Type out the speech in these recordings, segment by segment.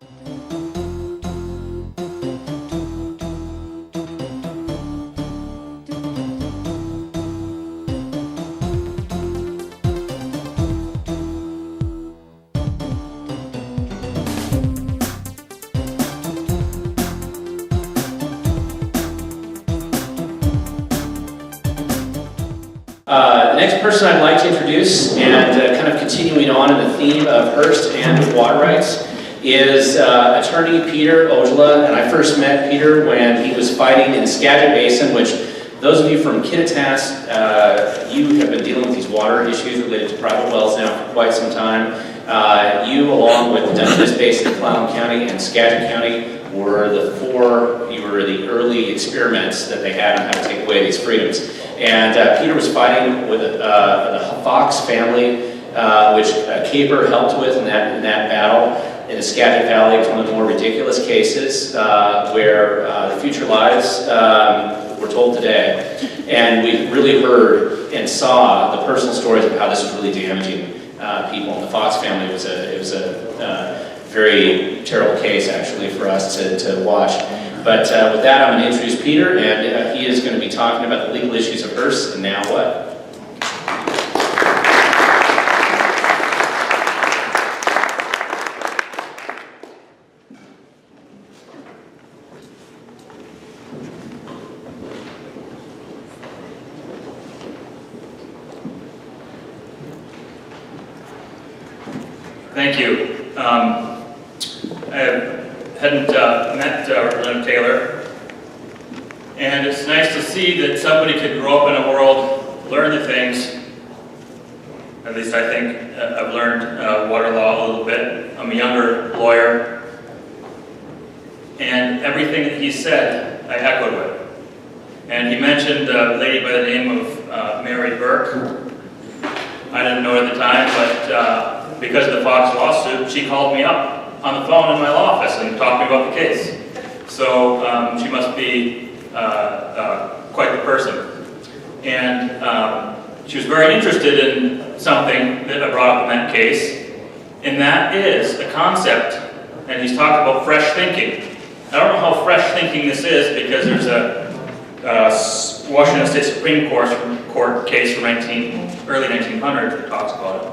The next person I'd like to introduce, and kind of continuing on in the theme of Hirst and water rights, is attorney Peter Ojala. And I first met Peter when he was fighting in the Skagit Basin, which those of you from Kittitas, you have been dealing with these water issues related to private wells now for quite some time. You, along with the Dungeness Basin, Clallam County, and Skagit County, were the early experiments that they had on how to take away these freedoms. And Peter was fighting with the Fox family, which CAPR helped with in that battle in the Skagit Valley. It was one of the more ridiculous cases where the future lives were told today. And we really heard and saw the personal stories of how this was really damaging people. And the Fox family it was a very terrible case, actually, for us to watch. But with that, I'm going to introduce Peter, and he is going to be talking about the legal issues of Hirst and now what? Thank you. I hadn't met Representative Taylor, and it's nice to see that somebody could grow up in a world, learn the things. At least I think I've learned water law a little bit. I'm a younger lawyer, and everything that he said, I echoed with. And he mentioned a lady by the name of Mary Burke. I didn't know at the time, but because of the Fox lawsuit, she called me up on the phone in my law office and talked to me about the case. So she must be quite the person. And she was very interested in something that I brought up in that case, and that is a concept, and he's talked about fresh thinking. I don't know how fresh thinking this is because there's a Washington State Supreme Court case from early 1900s that talks about it.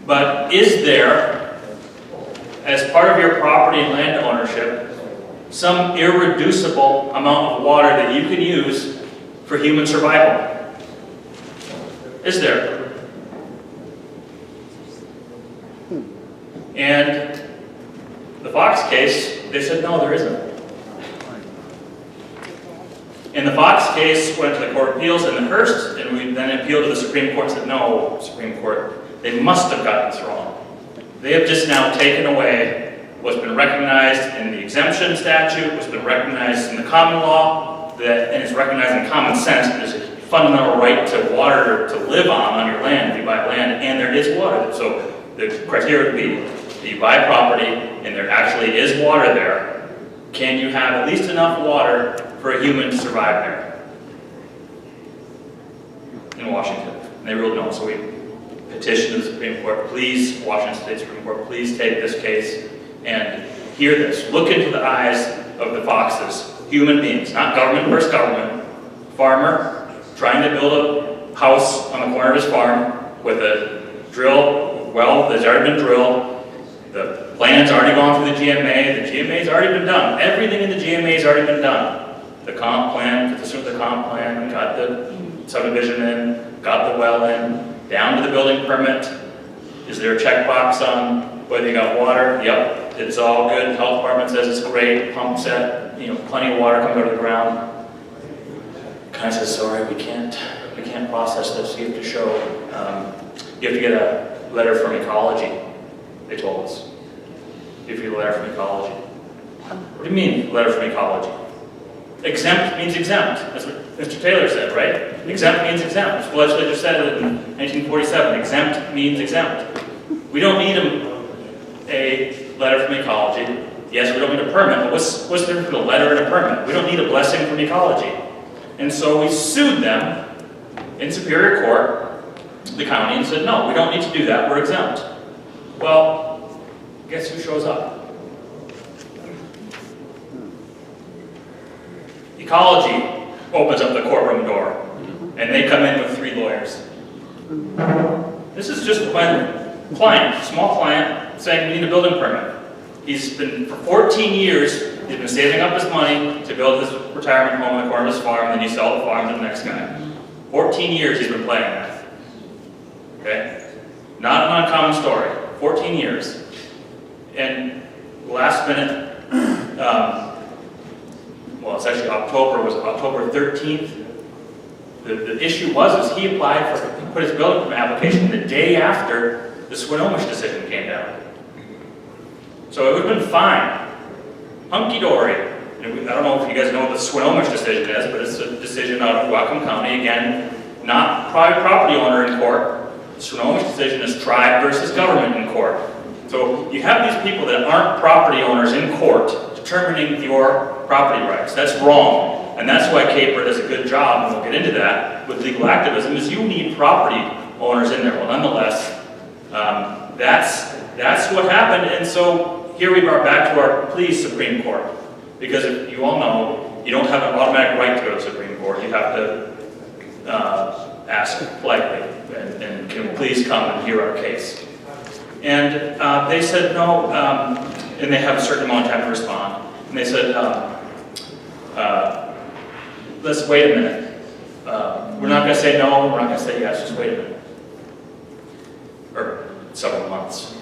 But is there, as part of your property and land ownership, some irreducible amount of water that you can use for human survival? Is there? And the Fox case, they said no, there isn't. And the Fox case went to the Court of Appeals in the Hirst, and we then appealed to the Supreme Court and said, no, Supreme Court, they must have gotten this wrong. They have just now taken away what's been recognized in the exemption statute, what's been recognized in the common law, and is recognized in common sense. There's a fundamental right to water to live on your land if you buy land, and there is water. So the criteria would be that you buy property and there actually is water there. Can you have at least enough water for a human to survive there? In Washington. And they ruled no, so we petitioned the Supreme Court, please, Washington State Supreme Court, please take this case and hear this. Look into the eyes of the Foxes, human beings, not government versus government. Farmer trying to build a house on the corner of his farm with a drill well that's already been drilled. The plan's already gone through the GMA. The GMA's already been done. Everything in the GMA's already been done. The comp plan, consistent with the comp plan, got the subdivision in, got the well in, down to the building permit. Is there a checkbox on whether you got water? Yep, it's all good. Health department says it's great. Pump set, plenty of water comes out of the ground. Kind of says, sorry, we can't process this. You have to show, you have to get a letter from ecology. They told us. You have to get a letter from ecology. What do you mean, letter from ecology? Exempt means exempt. That's what Mr. Taylor said, right? Exempt means exempt. The legislature said it in 1947. Exempt means exempt. We don't need a letter from ecology. Yes, we don't need a permit, but what's the difference between a letter and a permit? We don't need a blessing from ecology. And so we sued them in Superior Court, the county, and said, no, we don't need to do that. We're exempt. Well, guess who shows up? Ecology opens up the courtroom door, and they come in with 3 lawyers. This is just one client, small client, saying we need a building permit. He's been, for 14 years, he's been saving up his money to build his retirement home on the corner of his farm, and then you sell the farm to the next guy. 14 years he's been playing that. Okay? Not an uncommon story. 14 years. And last minute, well, it's actually October 13th. The issue was he applied for, he put his building permit application the day after the Swinomish decision came down. So it would have been fine. Hunky-dory. I don't know if you guys know what the Swinomish decision is, but it's a decision out of Whatcom County. Again, not private property owner in court. The Swinomish decision is tribe versus government in court. So you have these people that aren't property owners in court determining your property rights. That's wrong. And that's why CAPR does a good job, and we'll get into that, with legal activism, is you need property owners in there. Well, nonetheless, that's what happened. And so here we are back to our please Supreme Court. Because if you all know, you don't have an automatic right to go to the Supreme Court. You have to ask politely, and can you please come and hear our case. And they said no, and they have a certain amount of time to respond. And they said, let's wait a minute. We're not going to say no, we're not going to say yes, just wait a minute. Or several months.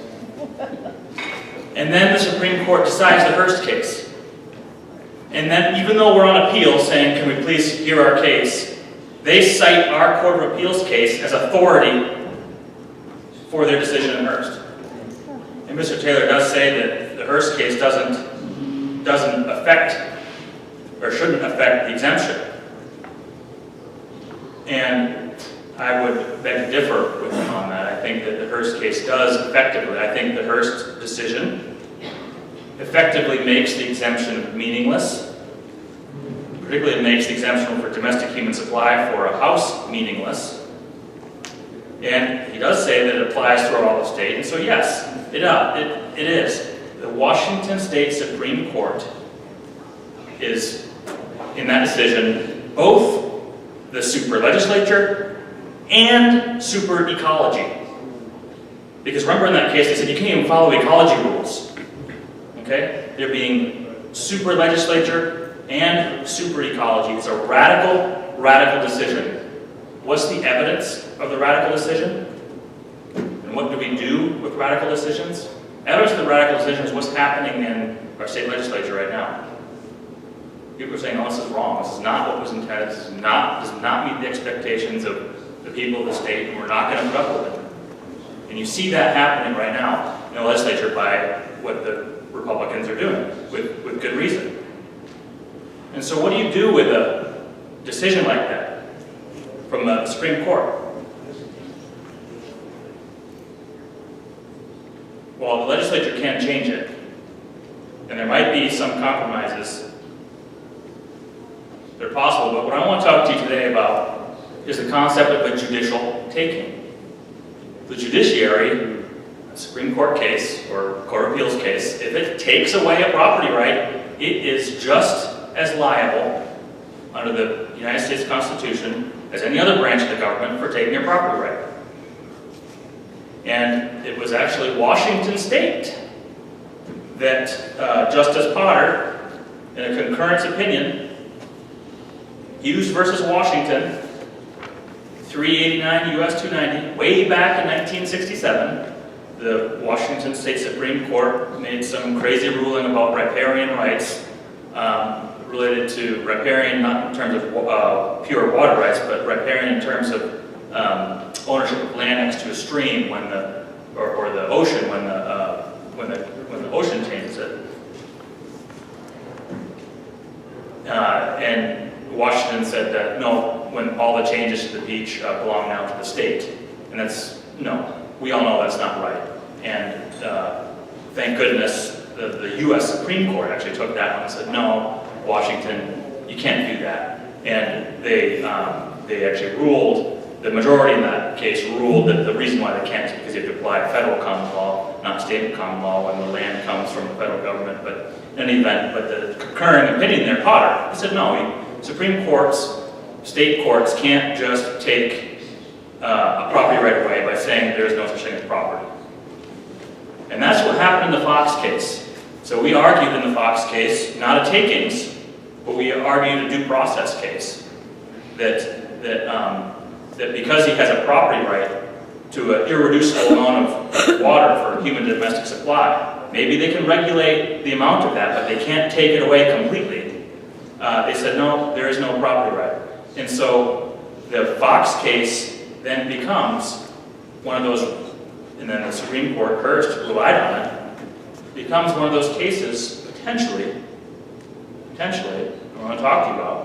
And then the Supreme Court decides the Hirst case. And then even though we're on appeal saying, can we please hear our case, they cite our Court of Appeals case as authority for their decision in Hirst. And Mr. Taylor does say that the Hirst case doesn't affect, or shouldn't affect, the exemption. And I would beg to differ with him on that. I think that the Hirst case does effectively. I think the Hirst decision effectively makes the exemption meaningless. Particularly it makes the exemption for domestic human supply for a house meaningless. And he does say that it applies throughout all the state. And so yes, it is. The Washington State Supreme Court is, in that decision, both the super legislature and super ecology. Because remember in that case, they said you can't even follow ecology rules. Okay? They're being super legislature and super ecology. It's a radical decision. What's the evidence of the radical decision? And what do we do with radical decisions? Evidence of the radical decision is what's happening in our state legislature right now. People are saying, oh, this is wrong. This is not what was intended. This does not meet the expectations of the people of the state, and we're not going to put up with it. And you see that happening right now in the legislature by what the Republicans are doing, with good reason. And so what do you do with a decision like that from the Supreme Court? Well, the legislature can't change it, and there might be some compromises that are possible, but what I want to talk to you today about is the concept of a judicial taking. The judiciary, a Supreme Court case or Court of Appeals case, if it takes away a property right, it is just as liable under the United States Constitution as any other branch of the government for taking a property right. And it was actually Washington State that Justice Potter, in a concurrence opinion, Hughes versus Washington, 389 U.S. 290, way back in 1967, the Washington State Supreme Court made some crazy ruling about riparian rights related to riparian, not in terms of pure water rights, but riparian in terms of ownership of land next to a stream when the ocean when the ocean changes it. And Washington said that no, when all the changes to the beach belong now to the state, and that's no. We all know that's not right. And thank goodness the U.S. Supreme Court actually took that one and said no, Washington, you can't do that. And they actually ruled. The majority in that case ruled that the reason why they can't is because you have to apply federal common law, not state common law, when the land comes from the federal government. But in any event, but the concurring opinion there, Potter, he said no, Supreme Courts, state courts can't just take a property right away by saying there is no such thing as property. And that's what happened in the Fox case. So we argued in the Fox case, not a takings, but we argued a due process case. That because he has a property right to an irreducible amount of water for human domestic supply, maybe they can regulate the amount of that, but they can't take it away completely. They said, no, there is no property right. And so the Fox case then becomes one of those, and then the Supreme Court, Hirst, relied on it, becomes one of those cases, potentially, I want to talk to you about,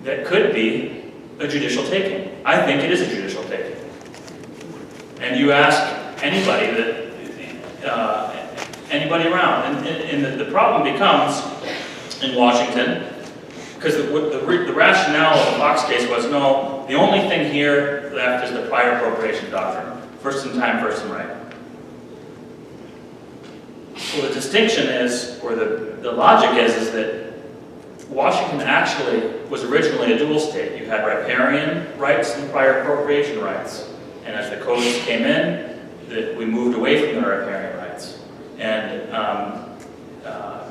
that could be a judicial taking. I think it is a judicial taking. And you ask anybody anybody around, and the problem becomes in Washington, because the rationale of the Fox case was, no, the only thing here left is the prior appropriation doctrine. First in time, first in right. Well, the distinction is, or the logic is that Washington actually was originally a dual state. You had riparian rights and prior appropriation rights. And as the codes came in, we moved away from the riparian rights. And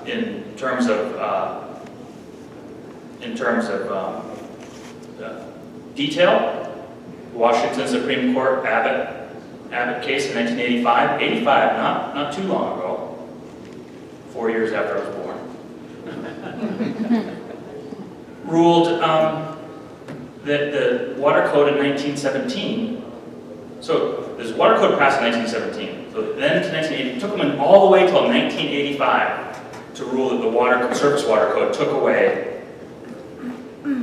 in terms of detail, Washington Supreme Court Abbott case in 1985, 85, not too long ago, 4 years after I was born, ruled that the water code in 1917, so this water code passed in 1917, so then to 1980, it took them all the way till 1985 to rule that the surface water code took away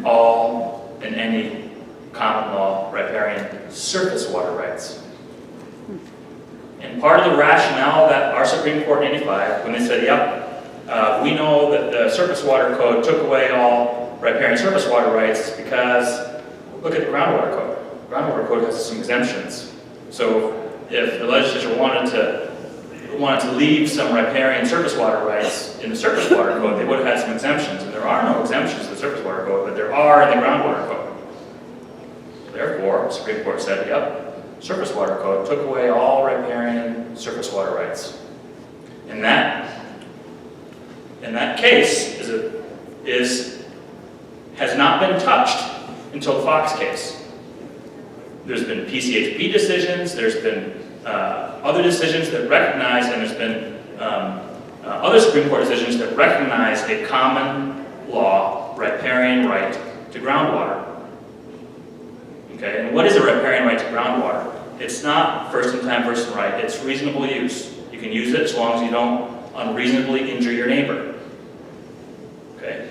all and any common law riparian surface water rights. And part of the rationale that our Supreme Court in 85, when they said, yep, we know that the surface water code took away all riparian surface water rights because look at the groundwater code. The groundwater code has some exemptions. So if the legislature wanted to leave some riparian surface water rights in the surface water code, they would have had some exemptions. And there are no exemptions in the surface water code, but there are in the groundwater code. Therefore, the Supreme Court said, yep, surface water code took away all riparian surface water rights. And that case has not been touched until the Fox case. There's been PCHP decisions, there's been other decisions that recognize, and there's been other Supreme Court decisions that recognize a common law riparian right to groundwater. Okay, and what is a riparian right to groundwater? It's not first in time, first in right, it's reasonable use. You can use it as long as you don't unreasonably injure your neighbor. Okay?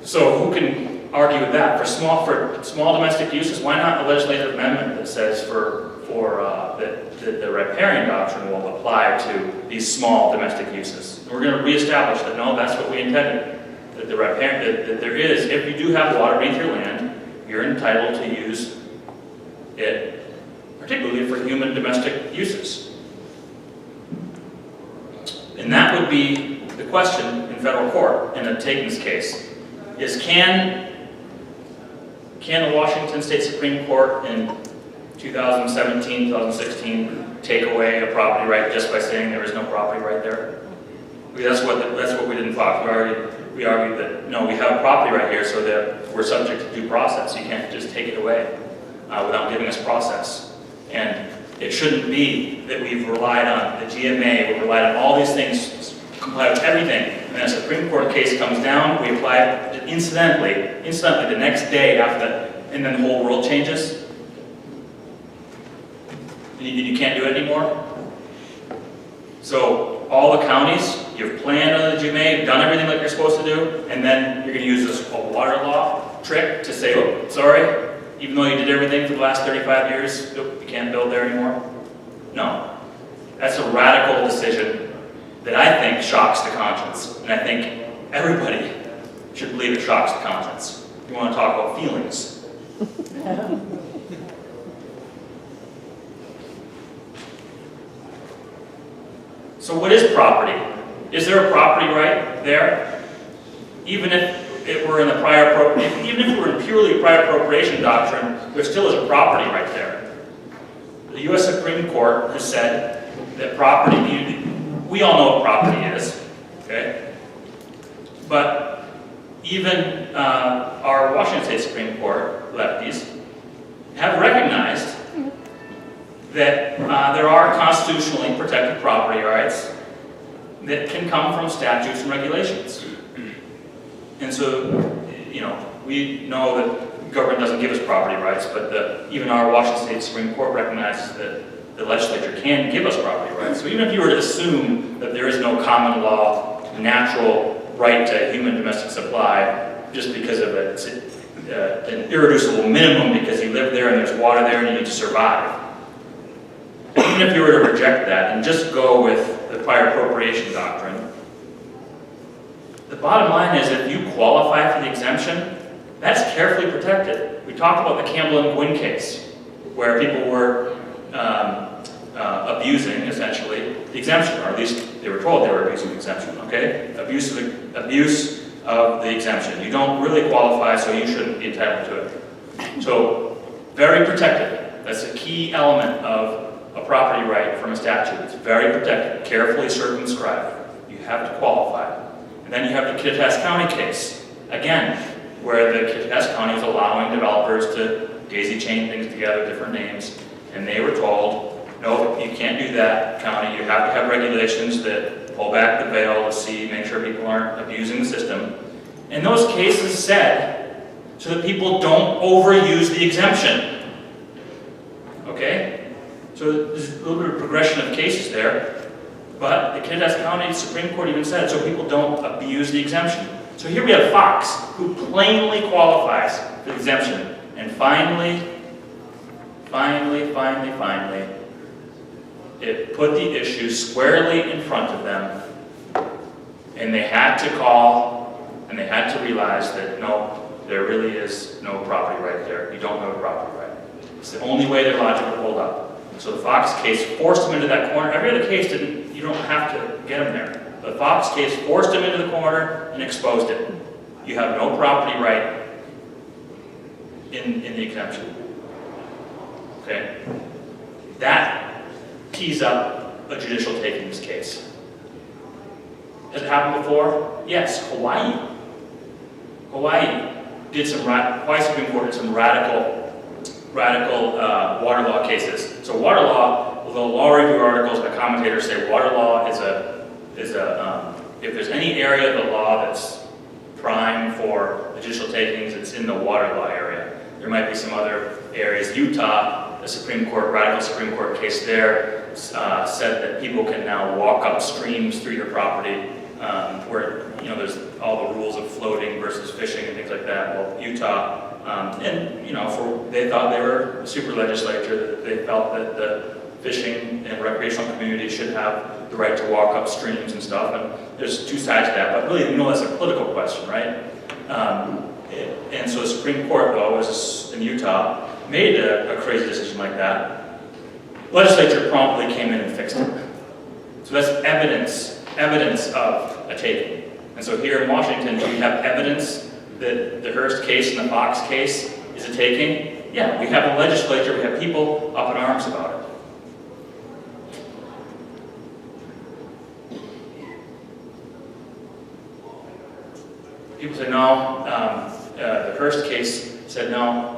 So who can argue with that? For small domestic uses, why not a legislative amendment that says that the riparian doctrine will apply to these small domestic uses? And we're going to reestablish that no, that's what we intended. That there is, if you do have water beneath your land, you're entitled to use it, particularly for human domestic uses. And that would be the question in federal court in a takings case, is can the Washington State Supreme Court in 2017, 2016 take away a property right just by saying there is no property right there? Because that's what we did in Fox. We argued that no, we have a property right here, so that we're subject to due process. You can't just take it away without giving us process. And it shouldn't be that we've relied on the GMA, we've relied on all these things, comply with everything, and then a Supreme Court case comes down, we apply it incidentally the next day after that, and then the whole world changes. And you can't do it anymore. So all the counties, you've planned under the GMA, you've done everything like you're supposed to do, and then you're going to use this water law trick to say, oh, sorry, even though you did everything for the last 35 years, you can't build there anymore? No. That's a radical decision that I think shocks the conscience. And I think everybody should believe it shocks the conscience. You want to talk about feelings. So what is property? Is there a property right there? even if it were in the even if it were in purely prior appropriation doctrine, there still is a property right there. The U.S. Supreme Court has said that property, we all know what property is, okay? But even our Washington State Supreme Court lefties have recognized that there are constitutionally protected property rights that can come from statutes and regulations. And so, you know, we know that government doesn't give us property rights, but even our Washington State Supreme Court recognizes that the legislature can give us property rights. So even if you were to assume that there is no common law, natural right to human domestic supply, just because of an irreducible minimum because you live there and there's water there and you need to survive. Even if you were to reject that and just go with the prior appropriation doctrine, the bottom line is if you qualify for the exemption, that's carefully protected. We talked about the Campbell and Gwynn case, where people were abusing, essentially, the exemption, or at least they were told they were abusing the exemption, okay? Abuse of the exemption. You don't really qualify, so you shouldn't be entitled to it. So, very protected. That's a key element of a property right from a statute. It's very protected, carefully circumscribed. You have to qualify. And then you have the Kittitas County case, again, where the Kittitas County is allowing developers to daisy chain things together, different names, and they were told, no, you can't do that, county. You have to have regulations that pull back the veil to see, make sure people aren't abusing the system. And those cases said, so that people don't overuse the exemption. Okay? So there's a little bit of progression of cases there, but the Kittitas County Supreme Court even said, so people don't abuse the exemption. So here we have Fox, who plainly qualifies for the exemption. And finally, it put the issue squarely in front of them, and they had to call, and they had to realize that no, there really is no property right there. You don't have a property right. It's the only way their logic would hold up. So the Fox case forced them into that corner. Every other case didn't, you don't have to get them there. The Fox case forced them into the corner and exposed it. You have no property right in the exemption. Okay? That tees up a judicial takings case. Has it happened before? Yes, Hawaii. Hawaii Supreme Court did some radical water law cases. So water law, although law review articles by commentators say water law is if there's any area of the law that's prime for judicial takings, it's in the water law area. There might be some other areas. Utah, the radical Supreme Court case there said that people can now walk up streams through your property where, you know, there's all the rules of floating versus fishing and things like that. Well, Utah, and, you know, they thought they were a super legislature, that they felt that the fishing and recreational community should have the right to walk up streams and stuff, and there's two sides to that, but really, you know, that's a political question, right? And so the Supreme Court, though, in Utah, made a crazy decision like that. Legislature promptly came in and fixed it. So that's evidence of a taking. And so here in Washington, do we have evidence that the Hirst case and the Fox case is a taking? Yeah, we have a legislature, we have people up in arms about it. People say no, the Hirst case said no.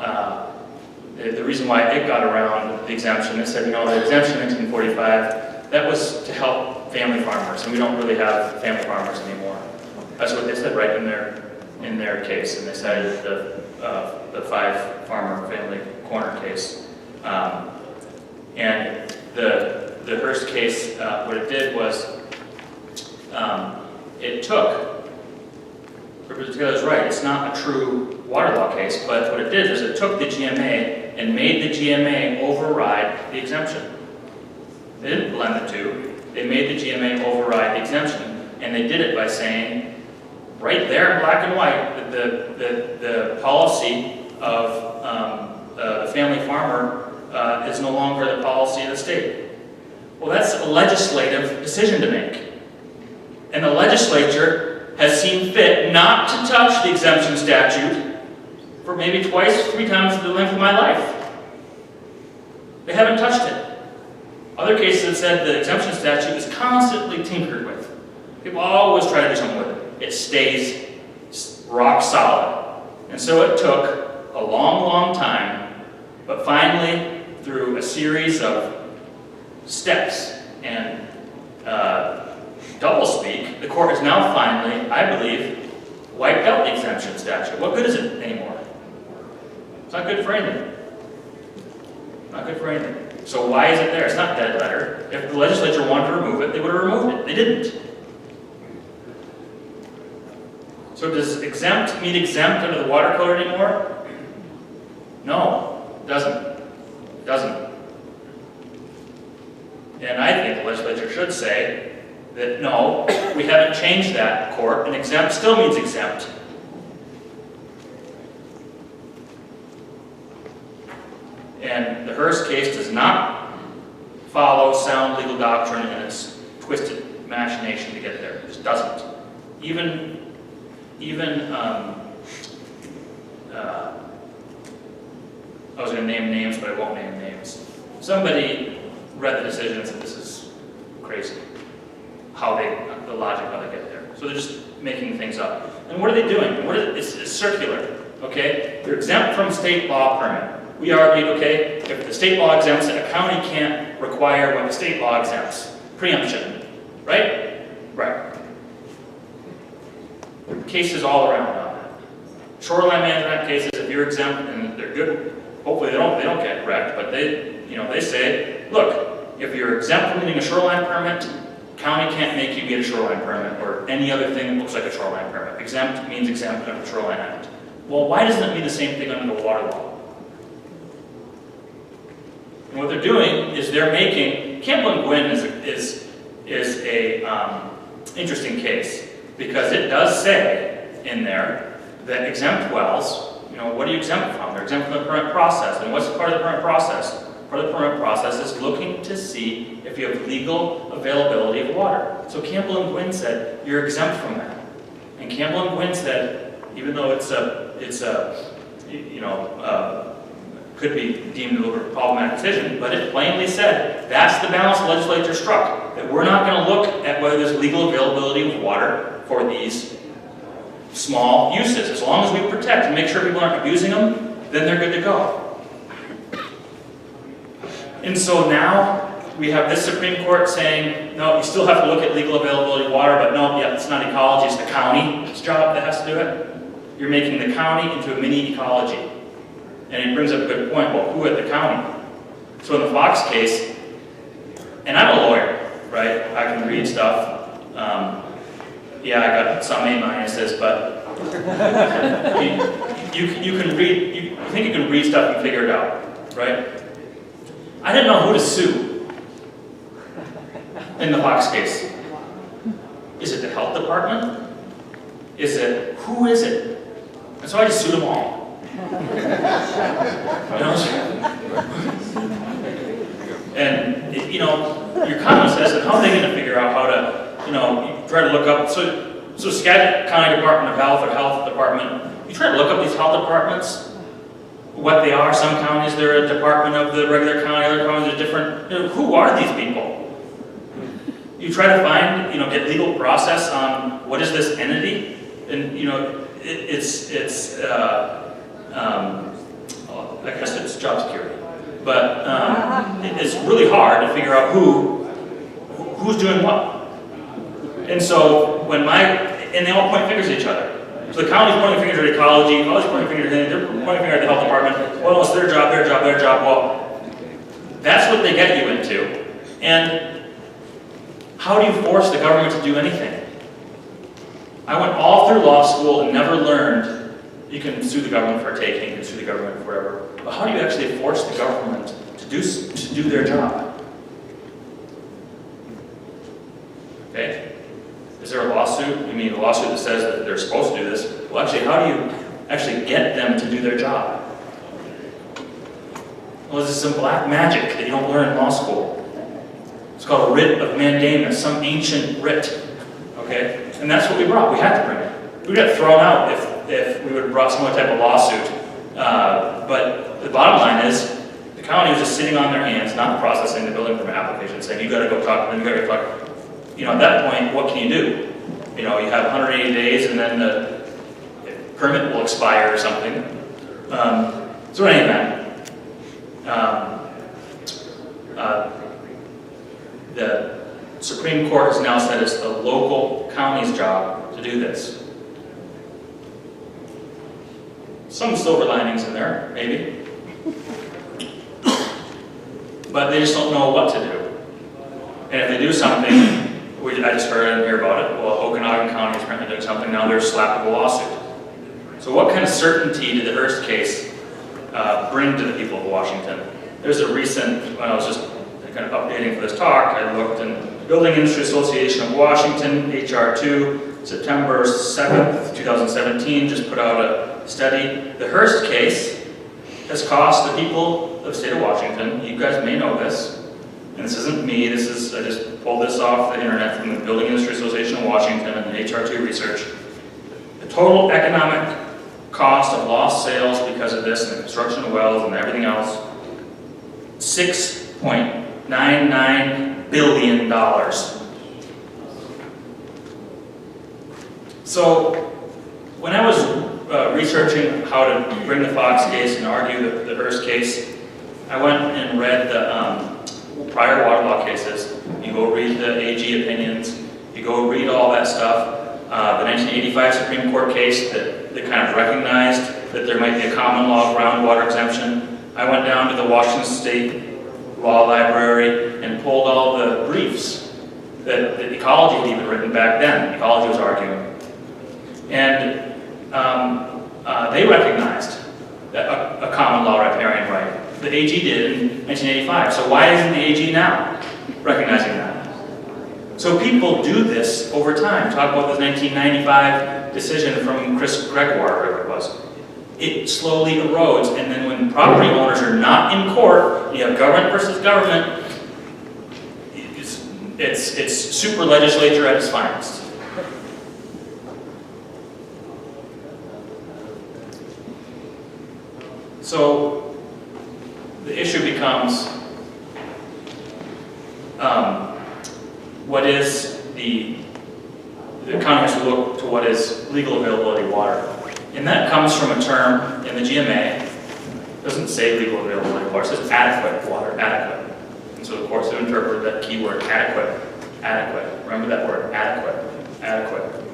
The reason why it got around the exemption, it said, you know, the exemption in 1945, that was to help family farmers, and we don't really have family farmers anymore. That's what they said right in their case, and they cited the 5-farmer family corner case. And the Hirst case, what it did was it took, Taylor's right, it's not a true water law case, but what it did is it took the GMA and made the GMA override the exemption. They didn't blend the two. They made the GMA override the exemption, and they did it by saying, right there in black and white, that the policy of the family farmer is no longer the policy of the state. Well, that's a legislative decision to make. And the legislature has seen fit not to touch the exemption statute for maybe twice, 3 times the length of my life. They haven't touched it. Other cases have said the exemption statute is constantly tinkered with. People always try to do something with it. It stays rock solid. And so it took a long, long time, but finally, through a series of steps and doublespeak, the court has now finally, I believe, wiped out the exemption statute. What good is it anymore? It's not good for anything. Not good for anything. So why is it there? It's not dead letter. If the legislature wanted to remove it, they would have removed it. They didn't. So does exempt mean exempt under the water code anymore? No, it doesn't. It doesn't. And I think the legislature should say that no, we haven't changed that, court, and exempt still means exempt. And the Hirst case does not follow sound legal doctrine and its twisted machination to get there. It just doesn't. I was going to name names, but I won't name names. Somebody read the decision and said, this is crazy. The logic how they get there. So they're just making things up. And what are they doing? It's circular, okay? They're exempt from state law permit. We argued, okay, if the state law exempts it, a county can't require what the state law exempts. Preemption, right? Right. Cases all around on that. Shoreline management cases, if you're exempt and they're good, hopefully they don't get wrecked, but they say, look, if you're exempt from getting a shoreline permit, county can't make you get a shoreline permit or any other thing that looks like a shoreline permit. Exempt means exempt under the Shoreline Act. Well, why doesn't it mean the same thing under the water law? And what they're doing is they're making, Campbell and Gwynn is a interesting case because it does say in there that exempt wells, what are you exempt from? They're exempt from the permit process. And what's part of the permit process? Part of the permit process is looking to see if you have legal availability of water. So Campbell and Gwynn said, you're exempt from that. And Campbell and Gwynn said, even though could be deemed a little bit problematic decision, but it plainly said, that's the balance the legislature struck, that we're not going to look at whether there's legal availability of water for these small uses. As long as we protect and make sure people aren't abusing them, then they're good to go. And so now we have this Supreme Court saying, no, you still have to look at legal availability of water, but no, yeah, it's not ecology, it's the county's job that has to do it. You're making the county into a mini ecology. And it brings up a good point, well, who at the county? So in the Fox case, and I'm a lawyer, right? I can read stuff. Yeah, I got some A minuses, but you can read, you think you can read stuff and figure it out, right? I didn't know who to sue in the Fox case. Is it the health department? Who is it? And so I just sued them all. And your common sense, and how are they going to figure out how to, you try to look up, so Skagit County Department of Health or Health Department, you try to look up these health departments, what they are. Some counties, they're a department of the regular county, other counties are different. Who are these people? You try to find, get legal process on what is this entity, and I guess it's job security, but it's really hard to figure out who's doing what. And so and they all point fingers at each other. So the county's pointing fingers at ecology, the college's pointing fingers at they're pointing fingers at the health department. Well, it's their job. Well, that's what they get you into. And how do you force the government to do anything? I went all through law school and never learned you can sue the government for taking, you can sue the government for whatever. But how do you actually force the government to do their job? Okay? Is there a lawsuit? You mean a lawsuit that says that they're supposed to do this? Well, actually, how do you actually get them to do their job? Well, this is some black magic that you don't learn in law school. It's called a writ of mandamus, some ancient writ. okay? And that's what we brought. We had to bring it. We got thrown out if we would have brought some other type of lawsuit. But the bottom line is, the county was just sitting on their hands, not processing the building permit application, saying, you gotta go talk to them, you gotta go talk. You know, at that point, what can you do? You know, you have 180 days and then the permit will expire or something. So anyway, the Supreme Court has now said it's the local county's job to do this. Some silver linings in there, maybe. But they just don't know what to do. And if they do something, I just heard and hear about it, well, Okanagan County is currently doing something, now they're slapped with a lawsuit. So what kind of certainty did the Hirst case bring to the people of Washington? There's a recent, when I was just kind of updating for this talk, I looked in the Building Industry Association of Washington, HR 2, September 7th, 2017, just put out a study. The Hirst case has cost the people of the state of Washington, you guys may know this, and this isn't me, this is, I just pulled this off the internet from the Building Industry Association of Washington and the HR 2 research. The total economic cost of lost sales because of this and the construction of wells and everything else, $6.99 billion. So when I was researching how to bring the Fox case and argue the Hirst case, I went and read the prior water law cases. You go read the AG opinions, you go read all that stuff. The 1985 Supreme Court case that kind of recognized that there might be a common law groundwater exemption. I went down to the Washington State Law Library and pulled all the briefs that ecology had even written back then. Ecology was arguing. And they recognized that a common law riparian right. The AG did in 1985. So why isn't the AG now recognizing that? So people do this over time. Talk about this 1995 decision from Chris Gregoire, whatever it was. It slowly erodes, and then when property owners are not in court, you have government versus government, it's super legislature at its finest. So the issue becomes, what is the county has to look to what is legal availability of water. And that comes from a term in the GMA. It doesn't say legal availability of water, it says adequate water, adequate. And so the courts have interpreted that keyword adequate, adequate. Remember that word, adequate, adequate.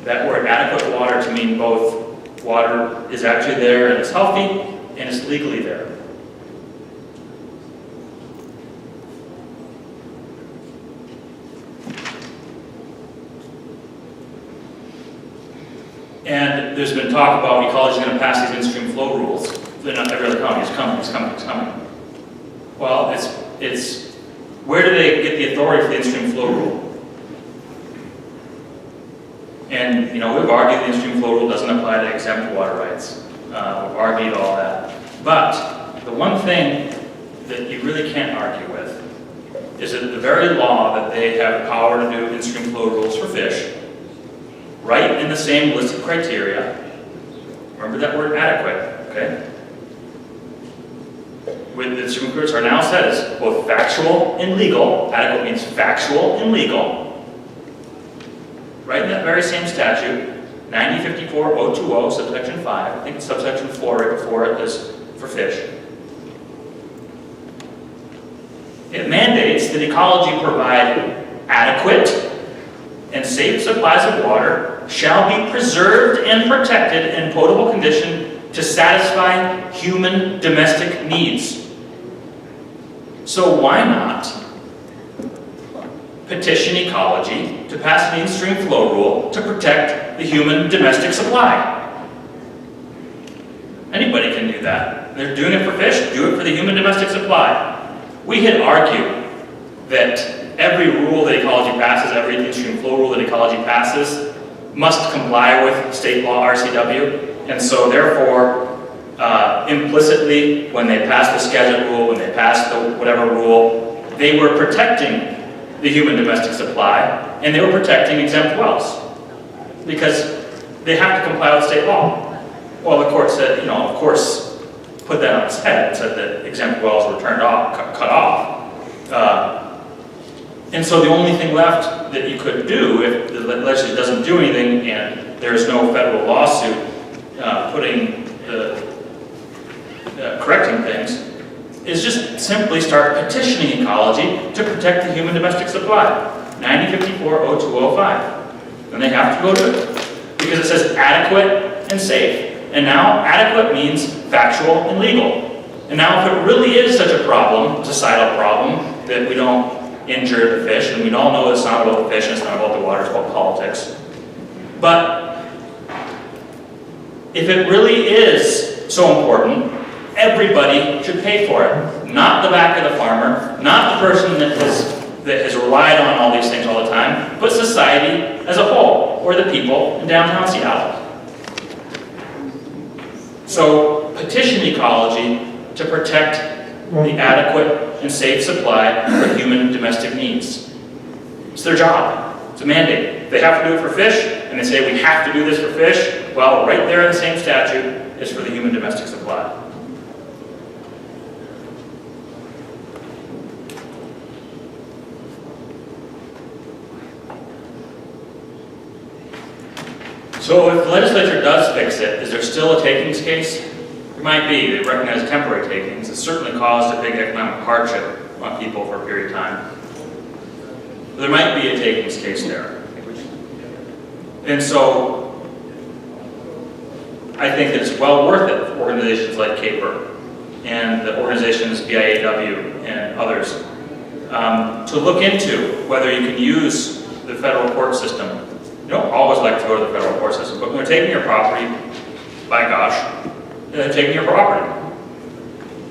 That word adequate water to mean both water is actually there and it's healthy, and it's legally there. And there's been talk about ecology is going to pass these in-stream flow rules. They're not every other county. It's coming, it's coming, it's coming. Well, it's where do they get the authority for the in-stream flow rule? And, you know, we've argued the in-stream flow rule doesn't apply to exempt water rights. We've argued all that. But the one thing that you really can't argue with is that the very law that they have power to do in-stream flow rules for fish, right in the same list of criteria, remember that word adequate, okay? With the Supreme Court are now says both factual and legal, adequate means factual and legal, right in that very same statute, 9054-020, subsection 5, I think it's subsection 4 right before it is for fish. It mandates that ecology provide adequate and safe supplies of water shall be preserved and protected in potable condition to satisfy human domestic needs. So why not petition ecology to pass an in-stream flow rule to protect the human domestic supply? Anybody can do that. They're doing it for fish, do it for the human domestic supply. We had argued that every rule that ecology passes, every in-stream flow rule that ecology passes, must comply with state law RCW, and so therefore, implicitly, when they passed the Skagit rule, when they passed the whatever rule, they were protecting the human domestic supply, and they were protecting exempt wells because they have to comply with state law. Well, the court said, you know, of course, put that on its head and said that exempt wells were turned off, cut off. And so the only thing left that you could do if the legislature doesn't do anything and there's no federal lawsuit correcting things, is just simply start petitioning ecology to protect the human domestic supply. 9054-0205. And they have to go to it because it says adequate and safe. And now adequate means factual and legal. And now if it really is such a problem, societal problem, that we don't injure the fish, and we all know it's not about the fish, and it's not about the water, it's about politics. But if it really is so important, everybody should pay for it. Not the back of the farmer, not the person that has relied on all these things all the time, but society as a whole, or the people in downtown Seattle. So petition ecology to protect the adequate and safe supply for human domestic needs. It's their job. It's a mandate. They have to do it for fish, and they say we have to do this for fish. Well, right there in the same statute is for the human domestic supply. So if the legislature does fix it, is there still a takings case? There might be. They recognize temporary takings. It certainly caused a big economic hardship on people for a period of time. There might be a takings case there. And so I think it's well worth it for organizations like CAPR and the organizations BIAW and others to look into whether you can use the federal court system. You don't always like to go to the federal court system, but when they're taking your property, by gosh, they're taking your property.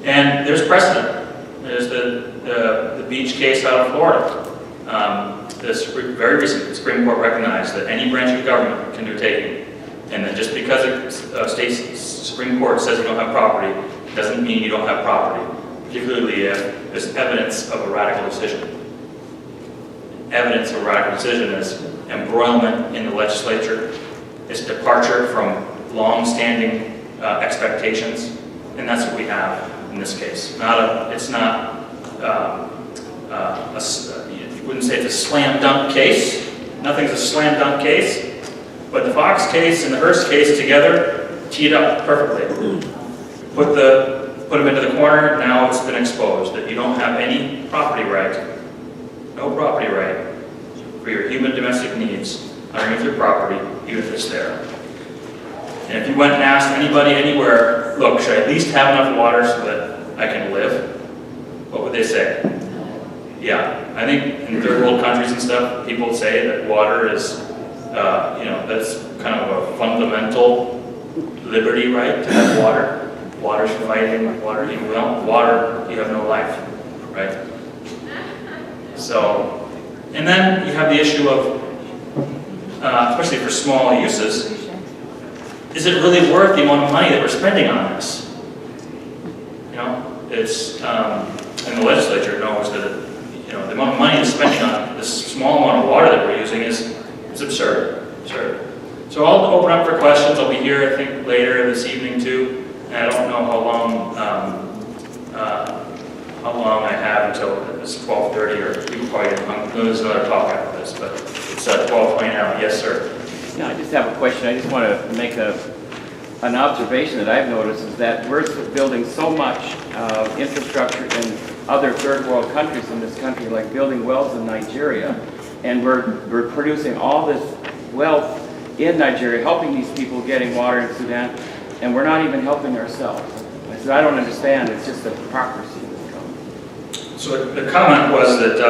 And there's precedent. There's the beach case out of Florida. This very recent Supreme Court recognized that any branch of government can do taking. And that just because a state Supreme Court says you don't have property, doesn't mean you don't have property, particularly if there's evidence of a radical decision. Evidence of a radical decision is embroilment in the legislature, it's departure from long-standing expectations, and that's what we have in this case. You wouldn't say it's a slam dunk case. Nothing's a slam dunk case, but the Fox case and the Hirst case together tee it up perfectly. Put them into the corner. Now it's been exposed that you don't have any property right, no property right for your human domestic needs underneath your property, even if it's there. And if you went and asked anybody anywhere, look, should I at least have enough water so that I can live? What would they say? Yeah, I think in third world countries and stuff, people say that water is, that's kind of a fundamental liberty right to have water. Water's fighting, water, without water, you have no life, right? So, and then you have the issue of, especially for small uses, is it really worth the amount of money that we're spending on this? You know, it's, and the legislature knows that, the amount of money that's spending on this small amount of water that we're using is absurd. So I'll open up for questions. I'll be here, I think, later this evening too. And I don't know how long I have until it's 12:30, or people probably, there's another talk after this, but it's 12:20 now. Yes, sir. Yeah, I just have a question. I just want to make an observation that I've noticed is that we're building so much infrastructure in other third world countries in this country, like building wells in Nigeria, and we're producing all this wealth in Nigeria, helping these people getting water in Sudan, and we're not even helping ourselves. I said, I don't understand. It's just a hypocrisy that's coming. So the comment was that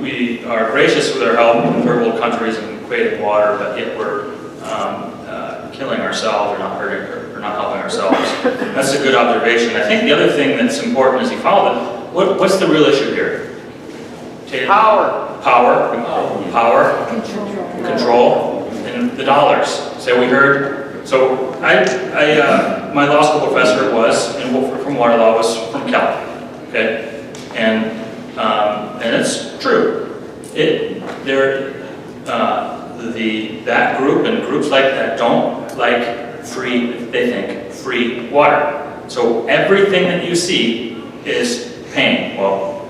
we are gracious with our help in third world countries and creating water, but yet we're killing ourselves or not helping ourselves. That's a good observation. I think the other thing that's important is he followed it. What's the real issue here? Power. Control, and the dollars. So we heard. So my law school professor from water law was from Cal. Okay, and it's true. that group and groups like that don't like they think, free water. So everything that you see is paying. Well,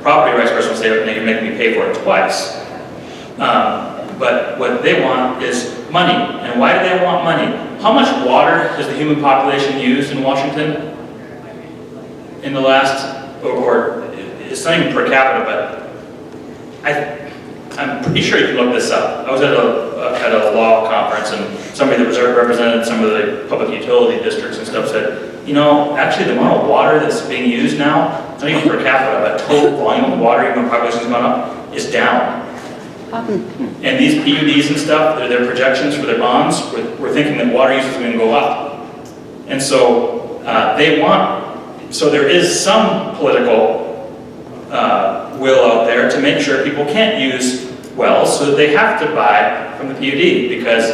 property rights person will say, "You're making me pay for it twice." But what they want is money. And why do they want money? How much water has the human population used in Washington in the last, or it's not even per capita, but I'm pretty sure you can look this up. I was at a law conference, and somebody that represented some of the public utility districts and stuff said, you know, actually the amount of water that's being used now, it's not even per capita, but total volume of water, even when population's gone up, is down. And these PUDs and stuff, their projections for their bonds, we're thinking that water use is going to go up. And so so there is some political will out there to make sure people can't use wells, so that they have to buy from the PUD, because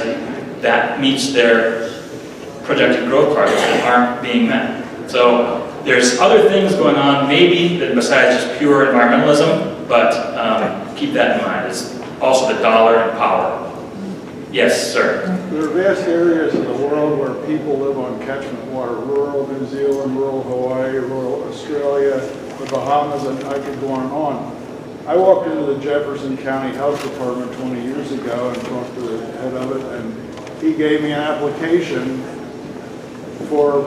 that meets their projected growth targets that aren't being met. So there's other things going on, maybe, that besides just pure environmentalism, but keep that in mind. It's also the dollar and power. Yes, sir. There are vast areas in the world where people live on catchment water. Rural New Zealand, rural Hawaii, rural Australia, the Bahamas, and I could go on and on. I walked into the Jefferson County Health Department 20 years ago and talked to the head of it, and he gave me an application for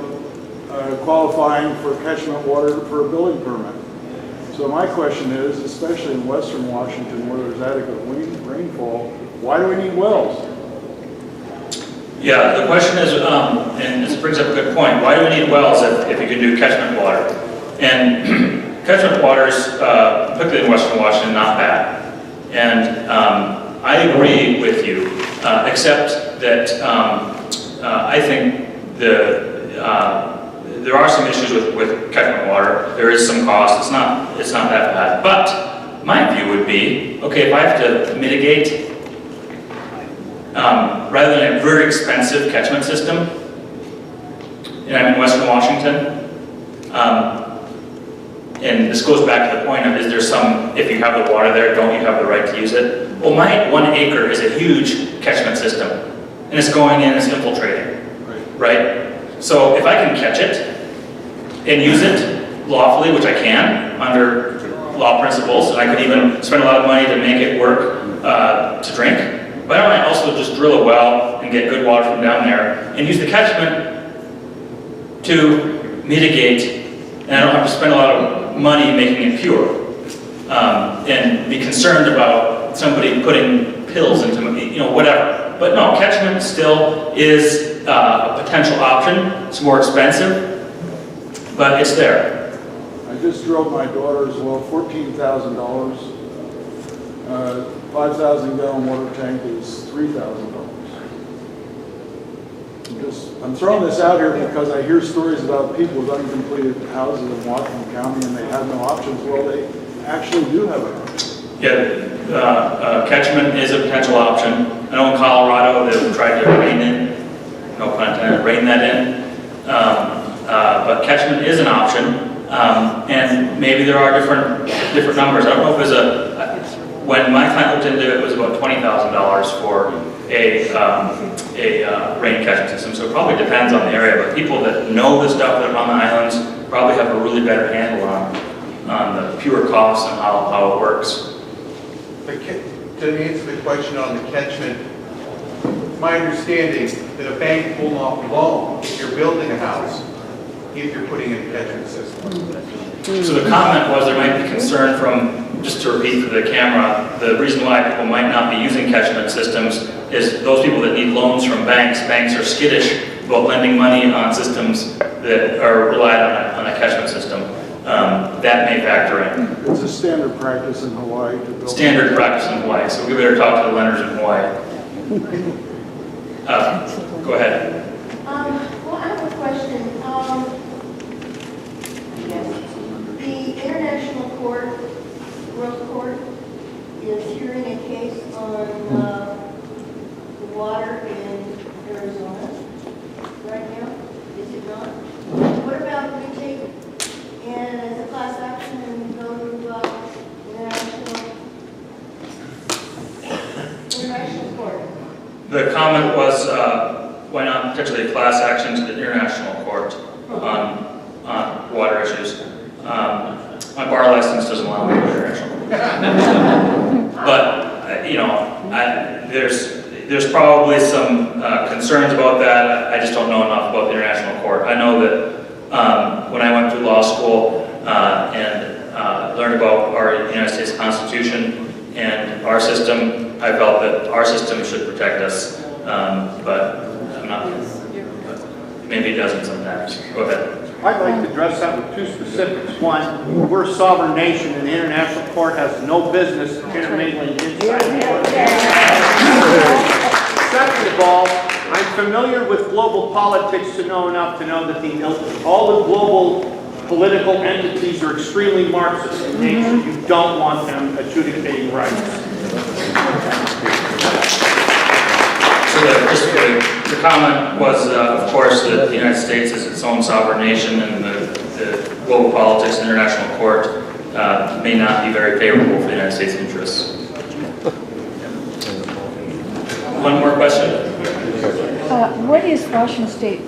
qualifying for catchment water for a building permit. So my question is, especially in western Washington where there's adequate rainfall, why do we need wells? Yeah, the question is, and this brings up a good point, why do we need wells if you can do catchment water? And catchment waters, particularly in western Washington, not bad. And I agree with you, except that I think there are some issues with catchment water. There is some cost. It's not that bad. But my view would be, okay, if I have to mitigate, rather than a very expensive catchment system, and I'm in western Washington, and this goes back to the point of, is there some, if you have the water there, don't you have the right to use it? Well, my 1 acre is a huge catchment system, and it's going in, it's infiltrating, right? So if I can catch it and use it lawfully, which I can under law principles, and I could even spend a lot of money to make it work to drink, why don't I also just drill a well and get good water from down there and use the catchment to mitigate, and I don't have to spend a lot of money making it pure, and be concerned about somebody putting pills into, whatever. But no, catchment still is a potential option. It's more expensive, but it's there. I just drilled my daughter's well, $14,000. 5,000 gallon water tank is $3,000. I'm throwing this out here because I hear stories about people with uncompleted houses in Washington County and they have no options. Well, they actually do have an option. Yeah, catchment is a potential option. I know in Colorado they've tried to no pun intended, rein that in. But catchment is an option, and maybe there are different numbers. I don't know if there's when my client looked into it, it was about $20,000 for a rain catchment system. So it probably depends on the area, but people that know the stuff that are on the islands probably have a really better handle on the pure costs and how it works. To answer the question on the catchment, my understanding that a bank will not loan if you're building a house if you're putting in a catchment system. So the comment was there might be concern from, just to repeat for the camera, the reason why people might not be using catchment systems is those people that need loans from banks. Banks are skittish about lending money on systems that are relied on a catchment system. That may factor in. It's a standard practice in Hawaii to build. Standard practice in Hawaii, so we better talk to the lenders in Hawaii. Go ahead. Well, I have a question. The International Court, World Court, is hearing a case on the water in Arizona right now. Is it not? What about if we take it and as a class action and go to international The comment was, why not potentially a class action to the international court on water issues? My bar license doesn't allow me to go to international. But, there's probably some concerns about that. I just don't know enough about the international court. I know that when I went through law school and learned about our United States Constitution and our system, I felt that our system should protect us, but I'm not, maybe it doesn't sometimes. Go ahead. I'd like to address that with two specifics. One, we're a sovereign nation and the International Court has no business intermingling inside the court. Second of all, I'm familiar with global politics to know enough to know that all the global political entities are extremely Marxist in nature. You don't want them adjudicating rights. So the comment was, of course, that the United States is its own sovereign nation, and the global politics and international court may not be very favorable for the United States' interests. One more question. What is Washington State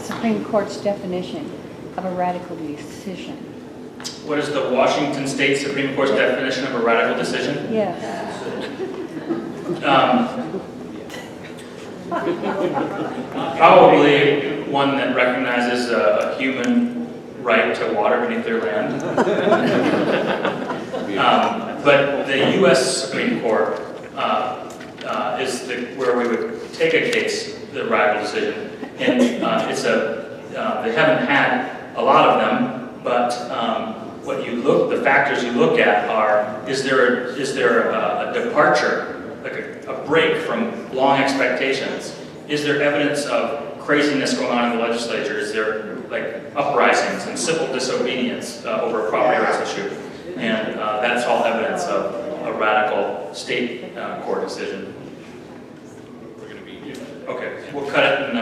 Supreme Court's definition of a radical decision? What is the Washington State Supreme Court's definition of a radical decision? Yes. Probably one that recognizes a human right to water beneath their land. But the U.S. Supreme Court is where we would take a case, the radical decision, and they haven't had a lot of them, but the factors you look at are, is there a departure, like a break from long expectations? Is there evidence of craziness going on in the legislature? Is there like uprisings and civil disobedience over a property rights issue? And that's all evidence of a radical state court decision. Okay, we'll cut it and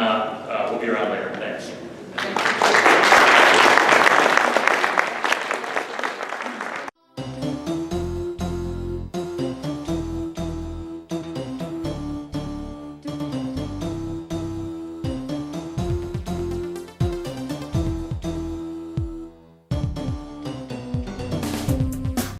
we'll be around later. Thanks.